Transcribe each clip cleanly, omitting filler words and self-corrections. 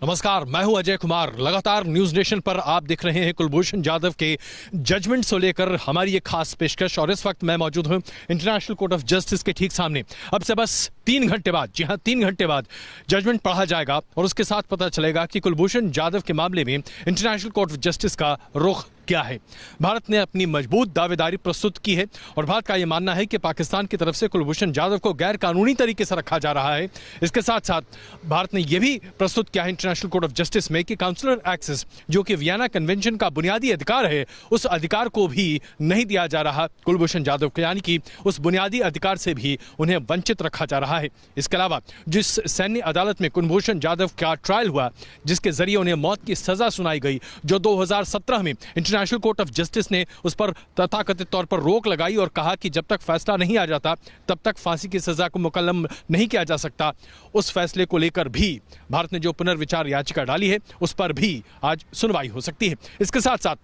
नमस्कार, मैं हूं अजय कुमार। लगातार न्यूज नेशन पर आप देख रहे हैं कुलभूषण जाधव के जजमेंट को लेकर हमारी एक खास पेशकश। और इस वक्त मैं मौजूद हूं इंटरनेशनल कोर्ट ऑफ जस्टिस के ठीक सामने। अब से बस 3 घंटे बाद, जी हां 3 घंटे बाद जजमेंट पढ़ा जाएगा और उसके साथ पता चलेगा कि कुलभूषण जाधव के मामले में इंटरनेशनल कोर्ट ऑफ जस्टिस का रुख क्या है। भारत ने अपनी मजबूत दावेदारी प्रस्तुत की है और भारत का यह मानना है कि पाकिस्तान की तरफ से कुलभूषण जाधव को गैर कानूनी तरीके से रखा जा रहा है। इसके साथ साथ भारत ने यह भी प्रस्तुत किया है इंटरनेशनल कोर्ट ऑफ जस्टिस में कि काउंसलर एक्सेस, जो कि वियना कन्वेंशन का बुनियादी अधिकार है, उस अधिकार को भी नहीं दिया जा रहा कुलभूषण जाधव को, यानी कि उस बुनियादी अधिकार से भी उन्हें वंचित रखा जा रहा है। इसके अलावा जिस सैन्य अदालत में कुलभूषण जाधव का ट्रायल हुआ, जिसके जरिए उन्हें मौत की सजा सुनाई गई, जो 2017 में इंटरनेशनल कोर्ट ऑफ जस्टिस ने उस पर तथाकथित तौर पर रोक लगाई और कहा कि जब तक फैसला नहीं आ जाता तब तक फांसी की सजा को मुकल्लम नहीं किया जा सकता, उस फैसले को लेकर भी भारत ने जो पुनर्विचार याचिका डाली है उस पर भी आज सुनवाई हो सकती है। इसके साथ साथ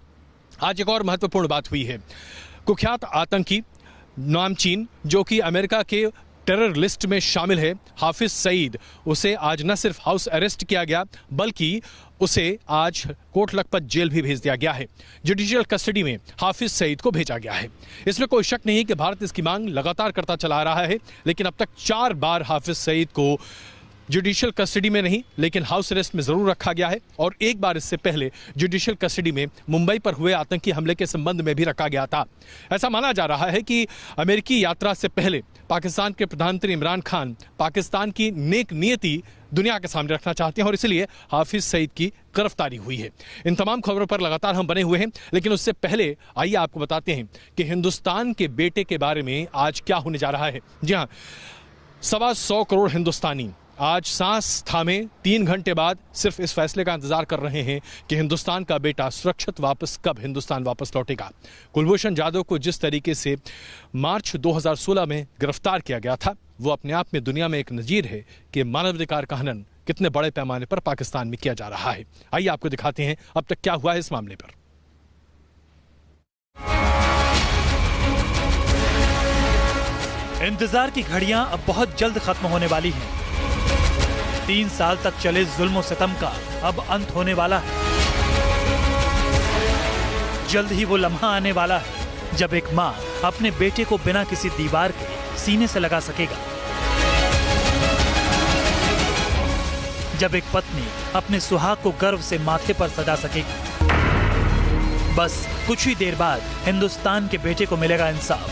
आज एक और महत्वपूर्ण बात हुई है। कुख्यात आतंकी नामचीन, जो कि अमेरिका के टेरर लिस्ट में शामिल है, हाफिज सईद, उसे आज न सिर्फ हाउस अरेस्ट किया गया बल्कि उसे आज कोट लखपत जेल भी भेज दिया गया है। जुडिशियल कस्टडी में हाफिज सईद को भेजा गया है। इसमें कोई शक नहीं कि भारत इसकी मांग लगातार करता चला आ रहा है, लेकिन अब तक 4 बार हाफिज सईद को जुडिशियल कस्टडी में नहीं लेकिन हाउस अरेस्ट में जरूर रखा गया है और एक बार इससे पहले जुडिशियल कस्टडी में मुंबई पर हुए आतंकी हमले के संबंध में भी रखा गया था। ऐसा माना जा रहा है कि अमेरिकी यात्रा से पहले पाकिस्तान के प्रधानमंत्री इमरान खान पाकिस्तान की नेक नियति दुनिया के सामने रखना चाहते हैं और इसलिए हाफिज सईद की गिरफ्तारी हुई है। इन तमाम खबरों पर लगातार हम बने हुए हैं, लेकिन उससे पहले आइए आपको बताते हैं कि हिंदुस्तान के बेटे के बारे में आज क्या होने जा रहा है। जी हाँ, 125 करोड़ हिंदुस्तानी आज सांस थामे 3 घंटे बाद सिर्फ इस फैसले का इंतजार कर रहे हैं कि हिंदुस्तान का बेटा सुरक्षित वापस कब हिंदुस्तान वापस लौटेगा। कुलभूषण जाधव को जिस तरीके से मार्च 2016 में गिरफ्तार किया गया था, वो अपने आप में दुनिया में एक नजीर है कि मानवाधिकार का हनन कितने बड़े पैमाने पर पाकिस्तान में किया जा रहा है। आइए आपको दिखाते हैं अब तक क्या हुआ है इस मामले पर। इंतजार की घड़ियां अब बहुत जल्द खत्म होने वाली हैं। 3 साल तक चले जुल्म सितम का अब अंत होने वाला है। जल्द ही वो लम्हा आने वाला है जब एक माँ अपने बेटे को बिना किसी दीवार के सीने से लगा सकेगा, जब एक पत्नी अपने सुहाग को गर्व से माथे पर सजा सकेगी। बस कुछ ही देर बाद हिंदुस्तान के बेटे को मिलेगा इंसाफ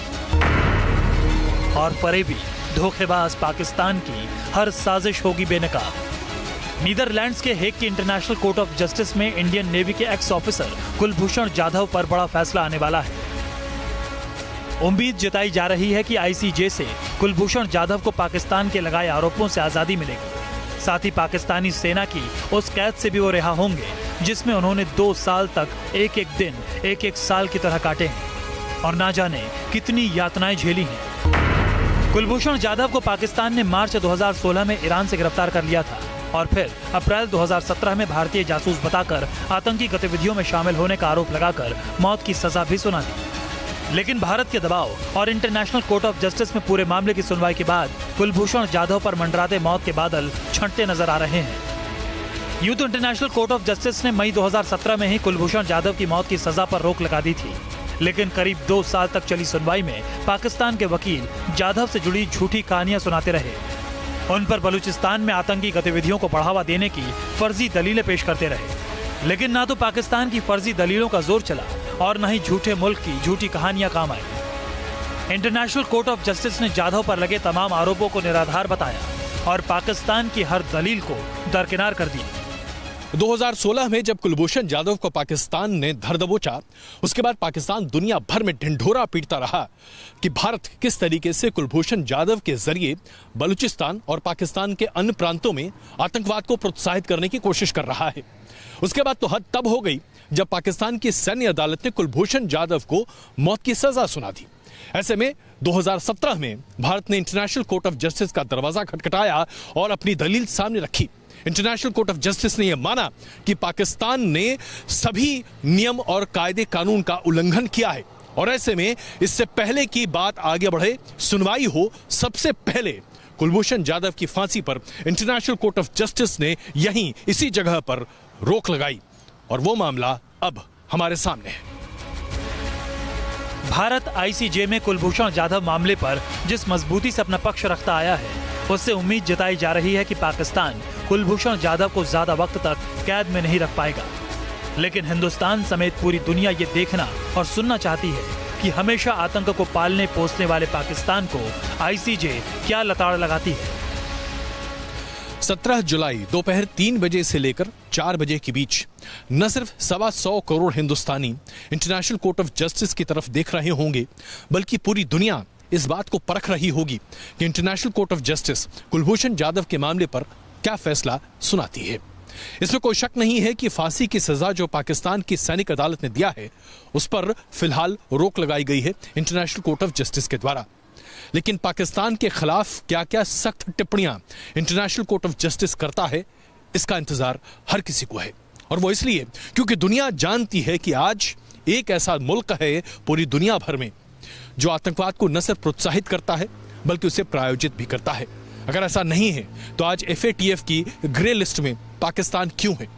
और फरेबी धोखेबाज पाकिस्तान की हर साजिश होगी बेनकाब। नीदरलैंड्स के हेग की इंटरनेशनल कोर्ट ऑफ जस्टिस में इंडियन नेवी के एक्स ऑफिसर कुलभूषण जाधव पर बड़ा फैसला आने वाला है। उम्मीद जताई जा रही है कि आईसीजे से कुलभूषण जाधव को पाकिस्तान के लगाए आरोपों से आजादी मिलेगी। साथ ही पाकिस्तानी सेना की उस कैद से भी वो रिहा होंगे जिसमें उन्होंने 2 साल तक एक-एक दिन एक-एक साल की तरह काटे हैं और ना जाने कितनी यातनाएं झेली हैं। कुलभूषण जाधव को पाकिस्तान ने मार्च 2016 में ईरान से गिरफ्तार कर लिया था और फिर अप्रैल 2017 में भारतीय जासूस बताकर आतंकी गतिविधियों में शामिल होने का आरोप लगाकर मौत की सजा भी सुना दी। लेकिन भारत के दबाव और इंटरनेशनल कोर्ट ऑफ जस्टिस में पूरे मामले की सुनवाई के बाद कुलभूषण जाधव पर मंडराते मौत के बादल छंटते नजर आ रहे हैं। यूं तो इंटरनेशनल कोर्ट ऑफ जस्टिस ने मई 2017 में ही कुलभूषण जाधव की मौत की सजा पर रोक लगा दी थी, लेकिन करीब 2 साल तक चली सुनवाई में पाकिस्तान के वकील जाधव से जुड़ी झूठी कहानियां सुनाते रहे। उन पर बलूचिस्तान में आतंकी गतिविधियों को बढ़ावा देने की फर्जी दलीलें पेश करते रहे, लेकिन ना तो पाकिस्तान की फर्जी दलीलों का जोर चला और न ही झूठे मुल्क की झूठी कहानियां काम आई। इंटरनेशनल कोर्ट ऑफ जस्टिस ने जाधव पर लगे तमाम आरोपों को निराधार बताया और पाकिस्तान की हर दलील को दरकिनार कर दिया। 2016 में जब कुलभूषण जाधव को पाकिस्तान ने धर दबोचा, उसके बाद पाकिस्तान दुनिया भर में ढिंढोरा पीटता रहा कि भारत किस तरीके से कुलभूषण जाधव के जरिए बलूचिस्तान और पाकिस्तान के अन्य प्रांतों में आतंकवाद को प्रोत्साहित करने की कोशिश कर रहा है। उसके बाद तो हद तब हो गई जब पाकिस्तान की सैन्य अदालत ने कुलभूषण जाधव को मौत की सजा सुना दी। ऐसे में 2017 में भारत ने इंटरनेशनल कोर्ट ऑफ जस्टिस का दरवाजा खटखटाया और अपनी दलील सामने रखी। इंटरनेशनल कोर्ट ऑफ जस्टिस ने यह माना कि पाकिस्तान ने सभी नियम और कायदे कानून का उल्लंघन किया है और ऐसे में इससे पहले की बात आगे बढ़े, सुनवाई हो, सबसे पहले कुलभूषण जाधव की फांसी पर इंटरनेशनल कोर्ट ऑफ जस्टिस ने यहीं इसी जगह पर रोक लगाई और वो मामला अब हमारे सामने है। भारत आईसीजे में कुलभूषण जाधव मामले पर जिस मजबूती से अपना पक्ष रखता आया है, उससे उम्मीद जताई जा रही है कि पाकिस्तान कुलभूषण जाधव को ज्यादा वक्त तक कैद में नहीं रख पाएगा। लेकिन हिंदुस्तान समेत पूरी दुनिया ये देखना और सुनना चाहती है कि हमेशा आतंक को पालने पोसने वाले पाकिस्तान को आईसीजे क्या लताड़ लगाती है। 17 जुलाई दोपहर 3 बजे से लेकर 4 बजे के बीच न सिर्फ 125 करोड़ हिंदुस्तानी इंटरनेशनल कोर्ट ऑफ जस्टिस की तरफ देख रहे होंगे, बल्कि पूरी दुनिया इस बात को परख रही होगी कि international court of justice Kulbhushan Jadhav के मामले पर क्या फैसला सुनाती है। इसमें कोई शक नहीं है कि फांसी की सजा जो पाकिस्तान की सैनिक अदालत ने दिया है, उस पर फिलहाल रोक लगाई गई है इंटरनेशनल कोर्ट ऑफ जस्टिस के द्वारा। लेकिन पाकिस्तान के खिलाफ क्या क्या सख्त टिप्पणियां इंटरनेशनल कोर्ट ऑफ जस्टिस करता है, इसका इंतजार हर किसी को है। और वो इसलिए क्योंकि दुनिया जानती है कि आज एक ऐसा मुल्क है पूरी दुनिया भर में जो आतंकवाद को न सिर्फ प्रोत्साहित करता है बल्कि उसे प्रायोजित भी करता है। अगर ऐसा नहीं है तो आज FATF की ग्रे लिस्ट में पाकिस्तान क्यों है?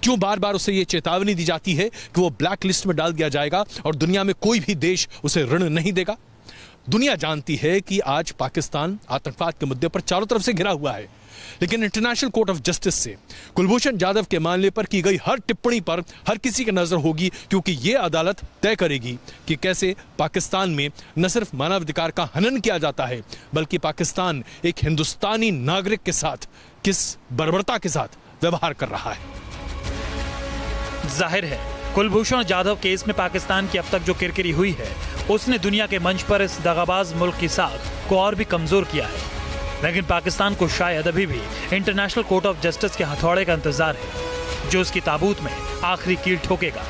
क्यों बार बार उसे ये चेतावनी दी जाती है कि वो ब्लैक लिस्ट में डाल दिया जाएगा और दुनिया में कोई भी देश उसे ऋण नहीं देगा? दुनिया जानती है कि आज पाकिस्तान आतंकवाद के मुद्दे पर चारों तरफ से घिरा हुआ है, लेकिन इंटरनेशनल कोर्ट ऑफ जस्टिस से कुलभूषण जाधव के मामले पर की गई हर टिप्पणी पर हर किसी की नजर होगी, क्योंकि ये अदालत तय करेगी कि कैसे पाकिस्तान में न सिर्फ मानवाधिकार का हनन किया जाता है, बल्कि पाकिस्तान एक हिंदुस्तानी नागरिक के साथ किस बर्बरता के साथ व्यवहार कर रहा है। जाहिर है कुलभूषण जाधव केस में पाकिस्तान की अब तक जो किरकिरी हुई है, उसने दुनिया के मंच पर इस दगाबाज मुल्क की साख को और भी कमजोर किया है। लेकिन पाकिस्तान को शायद अभी भी इंटरनेशनल कोर्ट ऑफ जस्टिस के हथौड़े का इंतजार है, जो उसकी ताबूत में आखिरी कील ठोकेगा।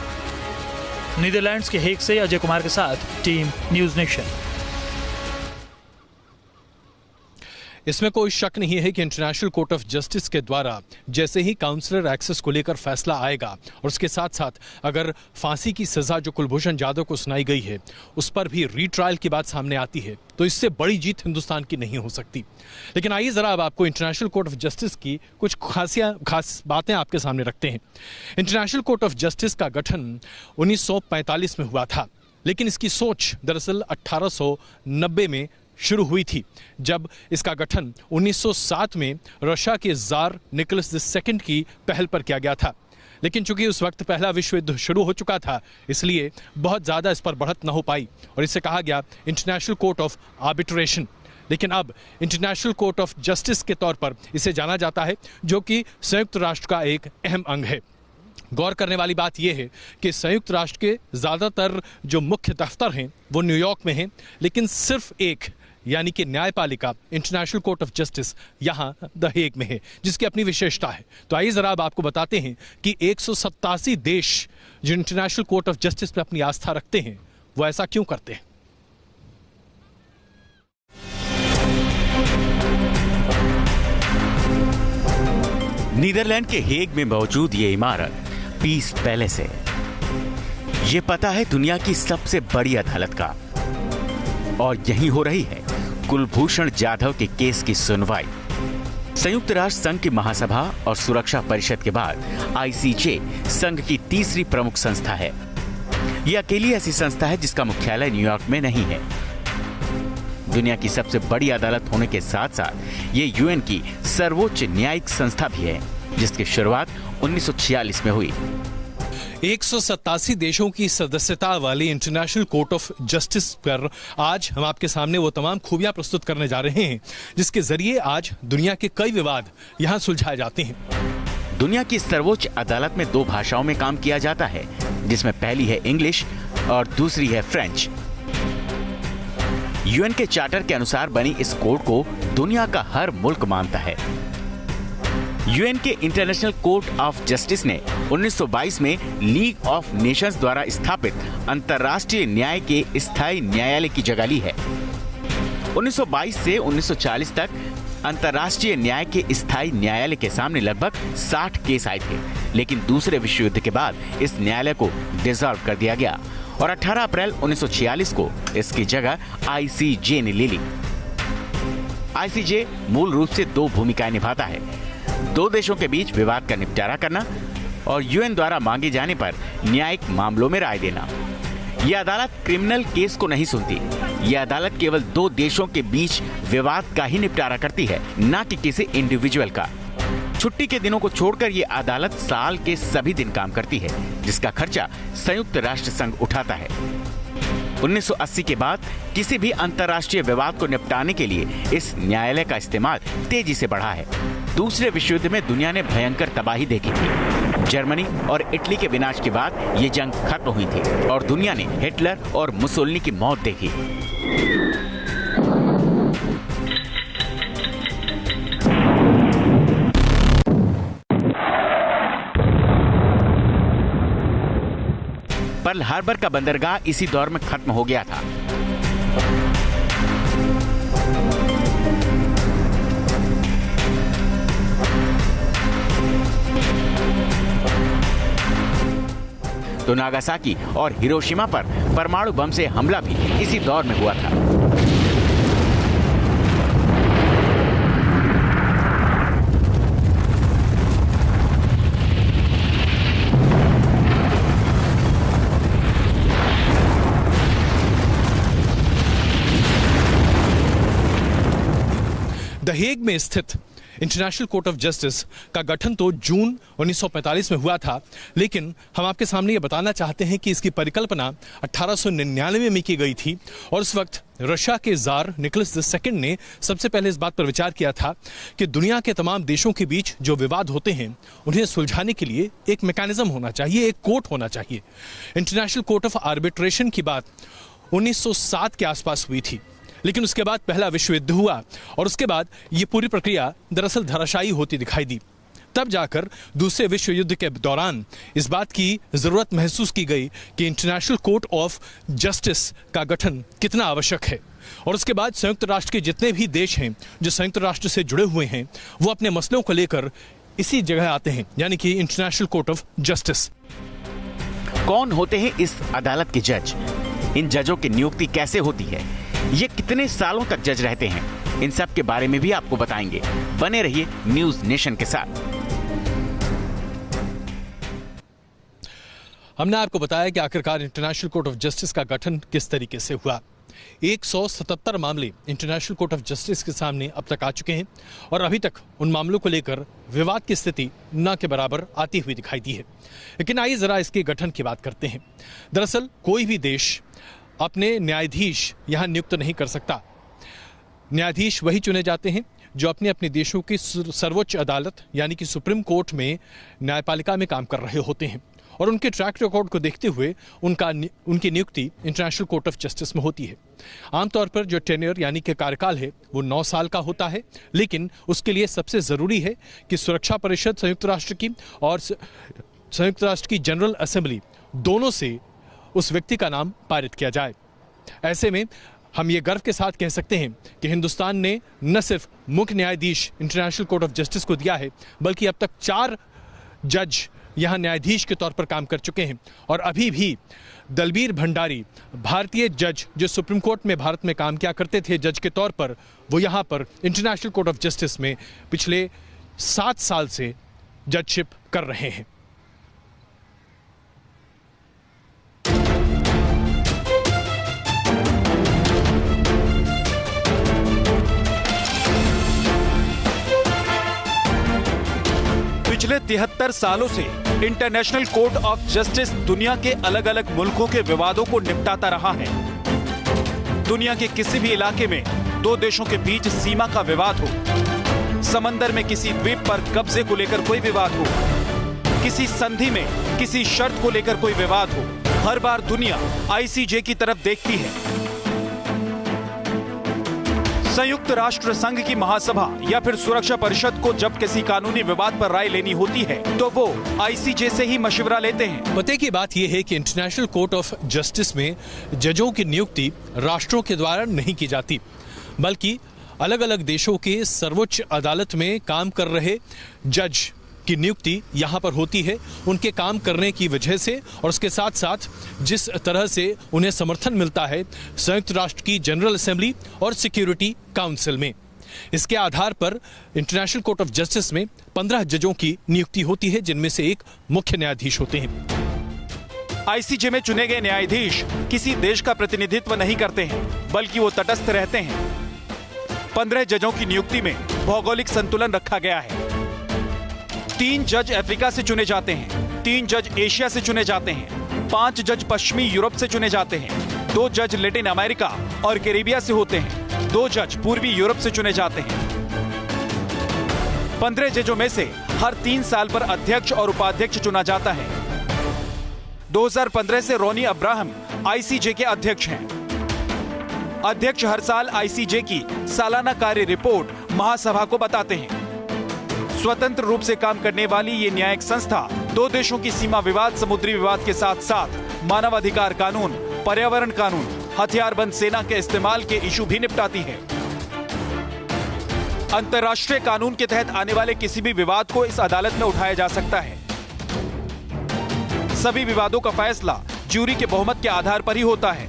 नीदरलैंड्स के हेग से अजय कुमार के साथ टीम न्यूज नेशन। इसमें कोई शक नहीं है कि इंटरनेशनल कोर्ट ऑफ जस्टिस के द्वारा जैसे ही काउंसलर एक्सेस को लेकर फैसला आएगा और उसके साथ साथ अगर फांसी की सजा जो कुलभूषण जाधव को सुनाई गई है उस पर भी रीट्रायल की बात सामने आती है, तो इससे बड़ी जीत हिंदुस्तान की नहीं हो सकती। लेकिन आइए जरा अब आपको इंटरनेशनल कोर्ट ऑफ जस्टिस की कुछ खास बातें आपके सामने रखते हैं। इंटरनेशनल कोर्ट ऑफ जस्टिस का गठन 1945 में हुआ था, लेकिन इसकी सोच दरअसल 1890 में शुरू हुई थी, जब इसका गठन 1907 में रशिया के जार निकोलस II की पहल पर किया गया था। लेकिन चूंकि उस वक्त पहला विश्व युद्ध शुरू हो चुका था, इसलिए बहुत ज़्यादा इस पर बढ़त न हो पाई और इसे कहा गया इंटरनेशनल कोर्ट ऑफ आर्बिट्रेशन। लेकिन अब इंटरनेशनल कोर्ट ऑफ जस्टिस के तौर पर इसे जाना जाता है, जो कि संयुक्त राष्ट्र का एक अहम अंग है। गौर करने वाली बात यह है कि संयुक्त राष्ट्र के ज़्यादातर जो मुख्य दफ्तर हैं वो न्यूयॉर्क में हैं, लेकिन सिर्फ एक यानी कि न्यायपालिका इंटरनेशनल कोर्ट ऑफ जस्टिस यहाँ द हेग में है, जिसकी अपनी विशेषता है। तो आइए जरा अब आपको बताते हैं कि 187 देश जो इंटरनेशनल कोर्ट ऑफ जस्टिस पे अपनी आस्था रखते हैं वो ऐसा क्यों करते हैं। नीदरलैंड के हेग में मौजूद ये इमारत पीस पैलेस है। ये पता है दुनिया की सबसे बड़ी अदालत का, और यही हो रही है कुलभूषण जाधव के केस की सुनवाई। संयुक्त राष्ट्र संघ की महासभा और सुरक्षा परिषद के बाद आईसीजे संघ की तीसरी प्रमुख संस्था है। यह अकेली ऐसी संस्था है जिसका मुख्यालय न्यूयॉर्क में नहीं है। दुनिया की सबसे बड़ी अदालत होने के साथ साथ ये यूएन की सर्वोच्च न्यायिक संस्था भी है, जिसकी शुरुआत 1946 में हुई। 187 देशों की सदस्यता वाली इंटरनेशनल कोर्ट ऑफ जस्टिस पर आज हम आपके सामने वो तमाम खूबियां प्रस्तुत करने जा रहे हैं जिसके जरिए आज दुनिया के कई विवाद यहां सुलझाए जाते हैं। दुनिया की सर्वोच्च अदालत में 2 भाषाओं में काम किया जाता है, जिसमें पहली है इंग्लिश और दूसरी है फ्रेंच। यूएन के चार्टर के अनुसार बनी इस कोर्ट को दुनिया का हर मुल्क मानता है। यूएन के इंटरनेशनल कोर्ट ऑफ जस्टिस ने 1922 में लीग ऑफ नेशंस द्वारा स्थापित अंतर्राष्ट्रीय न्याय के स्थायी न्यायालय की जगह ली है। 1922 से 1940 तक अंतर्राष्ट्रीय न्याय के स्थायी न्यायालय के सामने लगभग 60 केस आए थे, लेकिन दूसरे विश्व युद्ध के बाद इस न्यायालय को डिसॉल्व कर दिया गया और 18 अप्रैल 1946 को इसकी जगह आईसीजे ने ले ली। आईसीजे मूल रूप से दो भूमिकाएं निभाता है। दो देशों के बीच विवाद का निपटारा करना और यूएन द्वारा मांगे जाने पर न्यायिक मामलों में राय देना। यह अदालत क्रिमिनल केस को नहीं सुनती। यह अदालत केवल दो देशों के बीच विवाद का ही निपटारा करती है, न कि किसी इंडिविजुअल का। छुट्टी के दिनों को छोड़कर ये अदालत साल के सभी दिन काम करती है, जिसका खर्चा संयुक्त राष्ट्र संघ उठाता है। 1980 के बाद किसी भी अंतर्राष्ट्रीय विवाद को निपटाने के लिए इस न्यायालय का इस्तेमाल तेजी से बढ़ा है। दूसरे विश्व युद्ध में दुनिया ने भयंकर तबाही देखी थी। जर्मनी और इटली के विनाश के बाद ये जंग खत्म हुई थी और दुनिया ने हिटलर और मुसोलिनी की मौत देखी। पर्ल हार्बर का बंदरगाह इसी दौर में खत्म हो गया था। तो नागासाकी और हिरोशिमा पर परमाणु बम से हमला भी इसी दौर में हुआ था। द हेग में स्थित इंटरनेशनल कोर्ट ऑफ जस्टिस का गठन तो जून 1945 में हुआ था, लेकिन हम आपके सामने ये बताना चाहते हैं कि इसकी परिकल्पना 1899 में की गई थी और उस वक्त रशिया के जार निकोलस II ने सबसे पहले इस बात पर विचार किया था कि दुनिया के तमाम देशों के बीच जो विवाद होते हैं उन्हें सुलझाने के लिए एक मैकेनिज्म होना चाहिए, एक कोर्ट होना चाहिए। इंटरनेशनल कोर्ट ऑफ आर्बिट्रेशन की बात 1907 के आसपास हुई थी, लेकिन उसके बाद पहला विश्व युद्ध हुआ और उसके बाद ये पूरी प्रक्रिया दरअसल धराशायी होती दिखाई दी। तब जाकर दूसरे विश्व युद्ध के दौरान इस बात की जरूरत महसूस की गई कि इंटरनेशनल कोर्ट ऑफ जस्टिस का गठन कितना आवश्यक है। और उसके बाद संयुक्त राष्ट्र के जितने भी देश हैं जो संयुक्त राष्ट्र से जुड़े हुए हैं, वो अपने मसलों को लेकर इसी जगह आते हैं, यानी कि इंटरनेशनल कोर्ट ऑफ जस्टिस। कौन होते हैं इस अदालत के जज? इन जजों की नियुक्ति कैसे होती है? ये कितने सालों तक जज रहते हैं? इन सब के बारे में भी आपको बताएंगे। बने रहिए न्यूज नेशन के साथ। हमने आपको बताया कि आखिरकार इंटरनेशनल कोर्ट ऑफ जस्टिस का गठन किस तरीके से हुआ। 177 मामले इंटरनेशनल कोर्ट ऑफ जस्टिस के सामने अब तक आ चुके हैं और अभी तक उन मामलों को लेकर विवाद की स्थिति न के बराबर आती हुई दिखाई दी है। लेकिन आइए जरा इसके गठन की बात करते हैं। दरअसल कोई भी देश अपने न्यायाधीश यहां नियुक्त नहीं कर सकता। न्यायाधीश वही चुने जाते हैं जो अपने अपने देशों की सर्वोच्च अदालत यानी कि सुप्रीम कोर्ट में न्यायपालिका में काम कर रहे होते हैं और उनके ट्रैक रिकॉर्ड को देखते हुए उनकी नियुक्ति इंटरनेशनल कोर्ट ऑफ जस्टिस में होती है। आमतौर पर जो टेन्योर यानी कि कार्यकाल है वो 9 साल का होता है, लेकिन उसके लिए सबसे ज़रूरी है कि सुरक्षा परिषद संयुक्त राष्ट्र की और संयुक्त राष्ट्र की जनरल असेंबली दोनों से उस व्यक्ति का नाम पारित किया जाए। ऐसे में हम ये गर्व के साथ कह सकते हैं कि हिंदुस्तान ने न सिर्फ मुख्य न्यायाधीश इंटरनेशनल कोर्ट ऑफ जस्टिस को दिया है, बल्कि अब तक 4 जज यहां न्यायाधीश के तौर पर काम कर चुके हैं और अभी भी दलबीर भंडारी, भारतीय जज जो सुप्रीम कोर्ट में भारत में काम किया करते थे जज के तौर पर, वो यहां पर इंटरनेशनल कोर्ट ऑफ जस्टिस में पिछले 7 साल से जजशिप कर रहे हैं। पिछले 73 सालों से इंटरनेशनल कोर्ट ऑफ जस्टिस दुनिया के अलग अलग मुल्कों के विवादों को निपटाता रहा है। दुनिया के किसी भी इलाके में 2 देशों के बीच सीमा का विवाद हो, समंदर में किसी द्वीप पर कब्जे को लेकर कोई विवाद हो, किसी संधि में किसी शर्त को लेकर कोई विवाद हो, हर बार दुनिया आईसीजे की तरफ देखती है। संयुक्त राष्ट्र संघ की महासभा या फिर सुरक्षा परिषद को जब किसी कानूनी विवाद पर राय लेनी होती है तो वो आईसीजे से ही मशवरा लेते हैं। पते की बात यह है कि इंटरनेशनल कोर्ट ऑफ जस्टिस में जजों की नियुक्ति राष्ट्रों के द्वारा नहीं की जाती, बल्कि अलग अलग देशों के सर्वोच्च अदालत में काम कर रहे जज की नियुक्ति यहाँ पर होती है उनके काम करने की वजह से और उसके साथ साथ जिस तरह से उन्हें समर्थन मिलता है संयुक्त राष्ट्र की जनरल असेंबली और सिक्योरिटी काउंसिल में। इसके आधार पर इंटरनेशनल कोर्ट ऑफ जस्टिस में 15 जजों की नियुक्ति होती है, जिनमें से एक मुख्य न्यायाधीश होते हैं। आईसीजे में चुने गए न्यायाधीश किसी देश का प्रतिनिधित्व नहीं करते हैं, बल्कि वो तटस्थ रहते हैं। 15 जजों की नियुक्ति में भौगोलिक संतुलन रखा गया है। 3 जज अफ्रीका से चुने जाते हैं, 3 जज एशिया से चुने जाते हैं, 5 जज पश्चिमी यूरोप से चुने जाते हैं, 2 जज लैटिन अमेरिका और कैरिबिया से होते हैं, 2 जज पूर्वी यूरोप से चुने जाते हैं। 15 जजों में से हर 3 साल पर अध्यक्ष और उपाध्यक्ष चुना जाता है। 2015 से रोनी अब्राहम आईसीजे के अध्यक्ष हैं। अध्यक्ष हर साल आईसीजे की सालाना कार्य रिपोर्ट महासभा को बताते हैं। स्वतंत्र रूप से काम करने वाली ये न्यायिक संस्था 2 देशों की सीमा विवाद, समुद्री विवाद के साथ साथ मानवाधिकार कानून, पर्यावरण कानून, हथियारबंद सेना के इस्तेमाल के इशू भी निपटाती है। अंतर्राष्ट्रीय कानून के तहत आने वाले किसी भी विवाद को इस अदालत में उठाया जा सकता है। सभी विवादों का फैसला ज्यूरी के बहुमत के आधार पर ही होता है।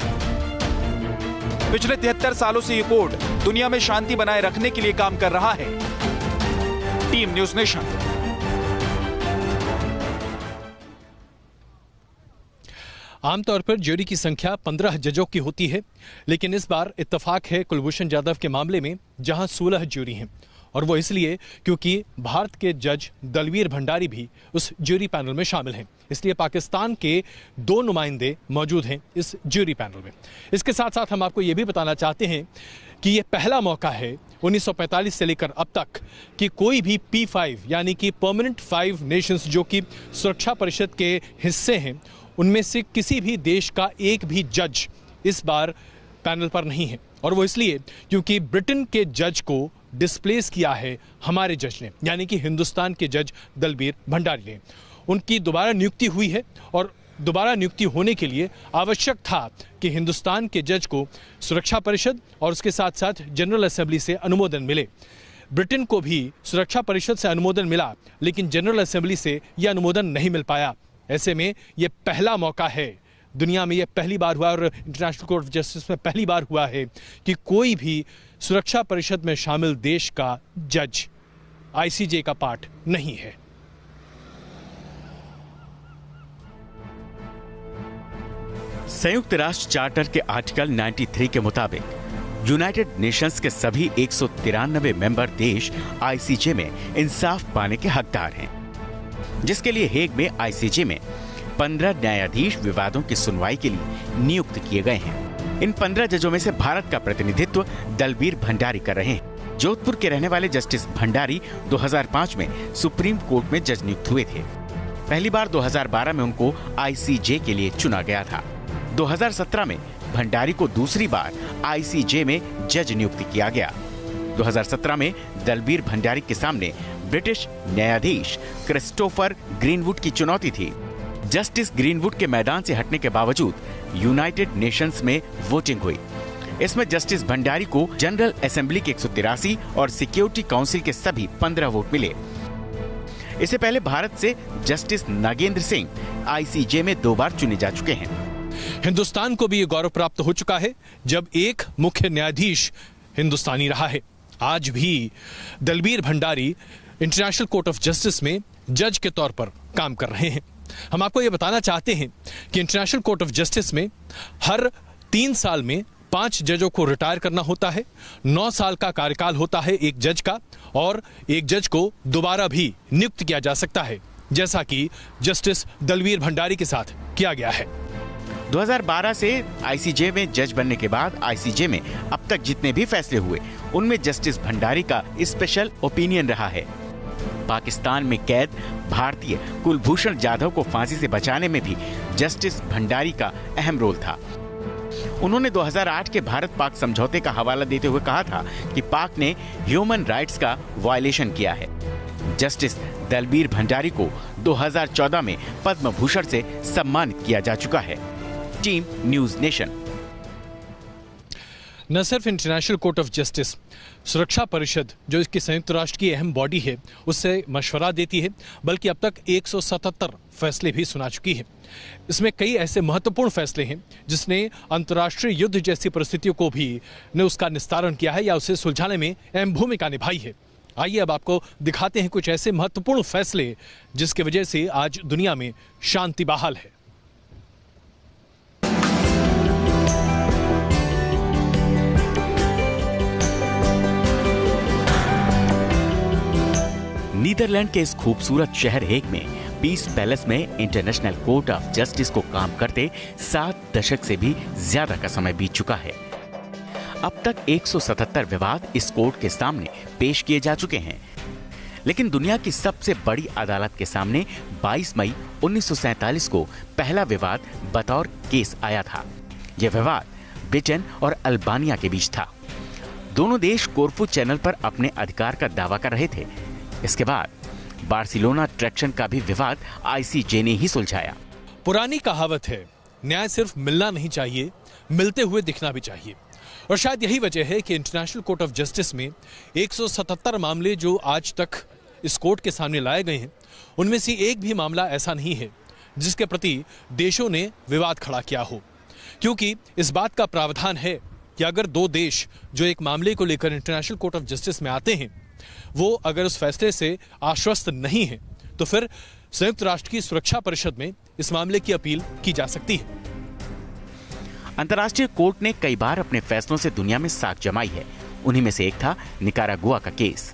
पिछले 73 सालों से ये कोर्ट दुनिया में शांति बनाए रखने के लिए काम कर रहा है। Team news nation. आमतौर पर ज्यूरी की संख्या 15 जजों की होती है, लेकिन इस बार इत्तेफाक है कुलभूषण जाधव के मामले में, जहां 16 ज्यूरी हैं। और वो इसलिए क्योंकि भारत के जज दलवीर भंडारी भी उस ज्यूरी पैनल में शामिल हैं। इसलिए पाकिस्तान के 2 नुमाइंदे मौजूद हैं इस ज्यूरी पैनल में। इसके साथ साथ हम आपको ये भी बताना चाहते हैं कि ये पहला मौका है 1945 से लेकर अब तक कि कोई भी P5 यानी कि परमानेंट 5 नेशंस जो कि सुरक्षा परिषद के हिस्से हैं, उनमें से किसी भी देश का एक भी जज इस बार पैनल पर नहीं है। और वो इसलिए क्योंकि ब्रिटेन के जज को डिस्प्लेस किया है हमारे जज ने, यानी कि हिंदुस्तान के जज दलबीर भंडारी ने। उनकी दोबारा नियुक्ति हुई है और दोबारा नियुक्ति होने के लिए आवश्यक था कि हिंदुस्तान के जज को सुरक्षा परिषद और उसके साथ साथ जनरल असेंबली से अनुमोदन मिले। ब्रिटेन को भी सुरक्षा परिषद से अनुमोदन मिला, लेकिन जनरल असेंबली से यह अनुमोदन नहीं मिल पाया। ऐसे में यह पहला मौका है, दुनिया में यह पहली बार हुआ और इंटरनेशनल कोर्ट ऑफ जस्टिस में पहली बार हुआ है कि कोई भी सुरक्षा परिषद में शामिल देश का जज आईसीजे का पार्ट नहीं है। संयुक्त राष्ट्र चार्टर के आर्टिकल 93 के मुताबिक यूनाइटेड नेशंस के सभी 193 मेंबर देश आईसीजे में इंसाफ पाने के हकदार हैं, जिसके लिए हेग में आईसीजे में 15 न्यायाधीश विवादों की सुनवाई के लिए नियुक्त किए गए हैं। इन 15 जजों में से भारत का प्रतिनिधित्व दलबीर भंडारी कर रहे हैं। जोधपुर के रहने वाले जस्टिस भंडारी 2005 में सुप्रीम कोर्ट में जज नियुक्त हुए थे। पहली बार 2012 में उनको आईसीजे के लिए चुना गया था। 2017 में भंडारी को दूसरी बार आईसीजे में जज नियुक्त किया गया। 2017 में दलबीर भंडारी के सामने ब्रिटिश न्यायाधीश क्रिस्टोफर ग्रीनवुड की चुनौती थी। जस्टिस ग्रीनवुड के मैदान से हटने के बावजूद यूनाइटेड नेशंस में वोटिंग हुई। इसमें जस्टिस भंडारी को जनरल असेंबली के 183 और सिक्योरिटी काउंसिल के सभी 15 वोट मिले। इससे पहले भारत से जस्टिस नागेंद्र सिंह आईसीजे में 2 बार चुने जा चुके हैं। हिंदुस्तान को भी ये गौरव प्राप्त हो चुका है जब एक मुख्य न्यायाधीश हिंदुस्तानी रहा है। आज भी Dalbir Bhandari international court of justice में जज के तौर पर काम कर रहे हैं। हम आपको ये बताना चाहते हैं कि इंटरनेशनल कोर्ट ऑफ जस्टिस में हर 3 साल में 5 जजों को रिटायर करना होता है। 9 साल का कार्यकाल होता है एक जज का, और एक जज को दोबारा भी नियुक्त किया जा सकता है, जैसा कि जस्टिस दलबीर भंडारी के साथ किया गया है। 2012 से आईसीजे में जज बनने के बाद आईसीजे में अब तक जितने भी फैसले हुए उनमें जस्टिस भंडारी का स्पेशल ओपिनियन रहा है। पाकिस्तान में कैद भारतीय कुलभूषण जाधव को फांसी से बचाने में भी जस्टिस भंडारी का अहम रोल था। उन्होंने 2008 के भारत पाक समझौते का हवाला देते हुए कहा था कि पाक ने ह्यूमन राइट्स का वायलेशन किया है। जस्टिस दलबीर भंडारी को 2014 में पद्म भूषण से सम्मानित किया जा चुका है। Team news nation. न सिर्फ इंटरनेशनल कोर्ट ऑफ जस्टिस, सुरक्षा परिषद जो इसकी संयुक्त राष्ट्र की अहम बॉडी है उससे मशवरा देती है, बल्कि अब तक 177 फैसले भी सुना चुकी है। इसमें कई ऐसे महत्वपूर्ण फैसले हैं जिसने अंतर्राष्ट्रीय युद्ध जैसी परिस्थितियों को भी ने उसका निस्तारण किया है या उसे सुलझाने में अहम भूमिका निभाई है। आइए अब आपको दिखाते हैं कुछ ऐसे महत्वपूर्ण फैसले जिसकी वजह से आज दुनिया में शांति बहाल है। नीदरलैंड के इस खूबसूरत शहर हेग में पीस पैलेस में इंटरनेशनल कोर्ट ऑफ जस्टिस को काम करते 7 दशक से भी ज्यादा का समय बीत चुका है। अब तक 177 विवाद इस कोर्ट के सामने पेश किए जा चुके हैं, लेकिन दुनिया की सबसे बड़ी अदालत के सामने 22 मई 1947 को पहला विवाद बतौर केस आया था। यह विवाद ब्रिटेन और अल्बानिया के बीच था। दोनों देश कोर्फू चैनल पर अपने अधिकार का दावा कर रहे थे। इसके बाद बार्सिलोना ट्रैक्शन का भी विवाद आईसीजे ने ही सुलझाया। पुरानी कहावत है, न्याय सिर्फ मिलना नहीं चाहिए, मिलते हुए दिखना भी चाहिए। और शायद यही वजह है कि इंटरनेशनल कोर्ट ऑफ जस्टिस में 177 मामले जो आज तक इस कोर्ट के सामने लाए गए हैं, उनमें से एक भी मामला ऐसा नहीं है जिसके प्रति देशों ने विवाद खड़ा किया हो, क्योंकि इस बात का प्रावधान है कि अगर दो देश जो एक मामले को लेकर इंटरनेशनल कोर्ट ऑफ जस्टिस में आते हैं वो अगर उस फैसले से आश्वस्त नहीं है तो फिर संयुक्त राष्ट्र की सुरक्षा परिषद में इस मामले की अपील की जा सकती है। अंतर्राष्ट्रीय कोर्ट ने कई बार अपने फैसलों से दुनिया में साख जमाई है। उन्हीं में से एक था निकारागुआ का केस।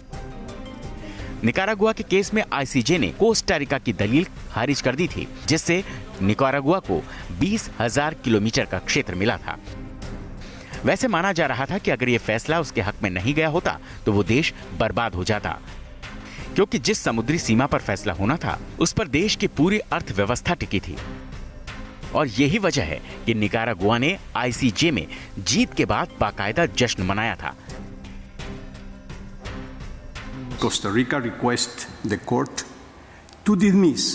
निकारागुआ के केस में आईसीजे ने कोस्टारिका की दलील खारिज कर दी थी, जिससे निकारागुआ को 20,000 किलोमीटर का क्षेत्र मिला था। वैसे माना जा रहा था कि अगर यह फैसला उसके हक में नहीं गया होता तो वो देश बर्बाद हो जाता, क्योंकि जिस समुद्री सीमा पर फैसला होना था उस पर देश की पूरी अर्थव्यवस्था टिकी थी। और यही वजह है कि निकारागुआ ने आईसीजे में जीत के बाद बाकायदा जश्न मनाया था। Costa Rica requests the court to dismiss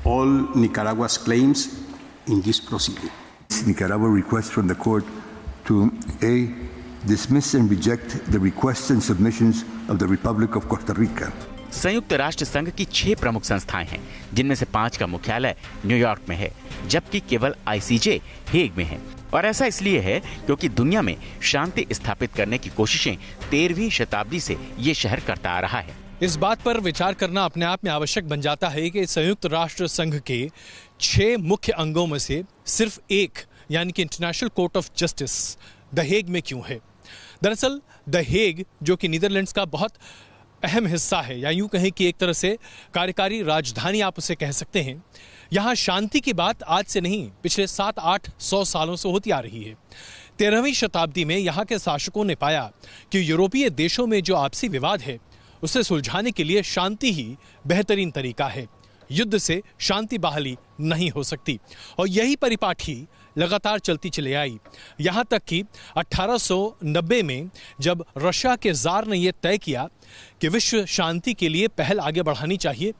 all Nicaragua's claims in this proceeding. Nicaragua requests from the court to A. dismiss and reject the requests and submissions of the Republic of Costa Rica. संयुक्त राष्ट्र संघ की 6 प्रमुख संस्थाएं हैं, जिनमें से 5 का मुख्यालय न्यूयॉर्क में है, जबकि केवल आईसीजे हेग में है। और ऐसा इसलिए है क्योंकि दुनिया में शांति स्थापित करने की कोशिशें 13वीं शताब्दी से ये शहर करता आ रहा है। इस बात पर विचार करना अपने आप में आवश्यक बन जाता है कि संयुक्त राष्ट्र संघ के 6 मुख्य अंगों में से सिर्फ एक यानी कि international court of justice the Hague में क्यों है। दरअसल द हेग जो कि नीदरलैंड्स का बहुत अहम हिस्सा है, या यूं कहें कि एक तरह से कार्यकारी राजधानी आप उसे कह सकते हैं, यहाँ शांति की बात आज से नहीं पिछले 700-800 सालों से होती आ रही है। 13वीं शताब्दी में यहाँ के शासकों ने पाया कि यूरोपीय देशों में जो आपसी विवाद है उसे सुलझाने के लिए शांति ही बेहतरीन तरीका है। युद्ध से शांति बहाली नहीं हो सकती, और यही परिपाठी लगातार चलती चली आई। यहाँ तक कि 1890 में जब रशिया के जार ने यह तय किया कि विश्व शांति के लिए पहल आगे बढ़ानी चाहिए,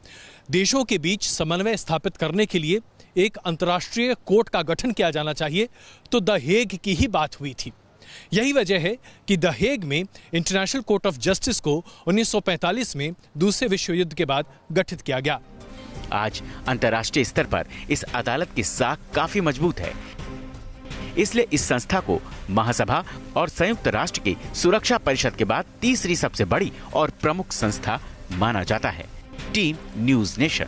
देशों के बीच समन्वय स्थापित करने के लिए एक अंतर्राष्ट्रीय कोर्ट का गठन किया जाना चाहिए, तो द हेग की ही बात हुई थी। यही वजह है कि द हेग में इंटरनेशनल कोर्ट ऑफ जस्टिस को 1945 में दूसरे विश्व युद्ध के बाद गठित किया गया। आज अंतर्राष्ट्रीय स्तर पर इस अदालत की साख काफी मजबूत है, इसलिए इस संस्था को महासभा और संयुक्त राष्ट्र की सुरक्षा परिषद के बाद तीसरी सबसे बड़ी और प्रमुख संस्था माना जाता है। Team news nation.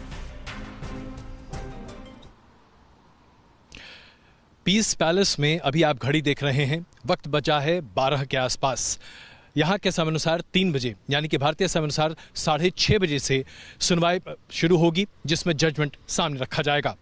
Piece palace में अभी आप घड़ी देख रहे हैं, वक्त बचा है 12 के आसपास। यहाँ के समय अनुसार 3 बजे यानी कि भारतीय समय अनुसार 6:30 बजे से सुनवाई शुरू होगी, जिसमें जजमेंट सामने रखा जाएगा।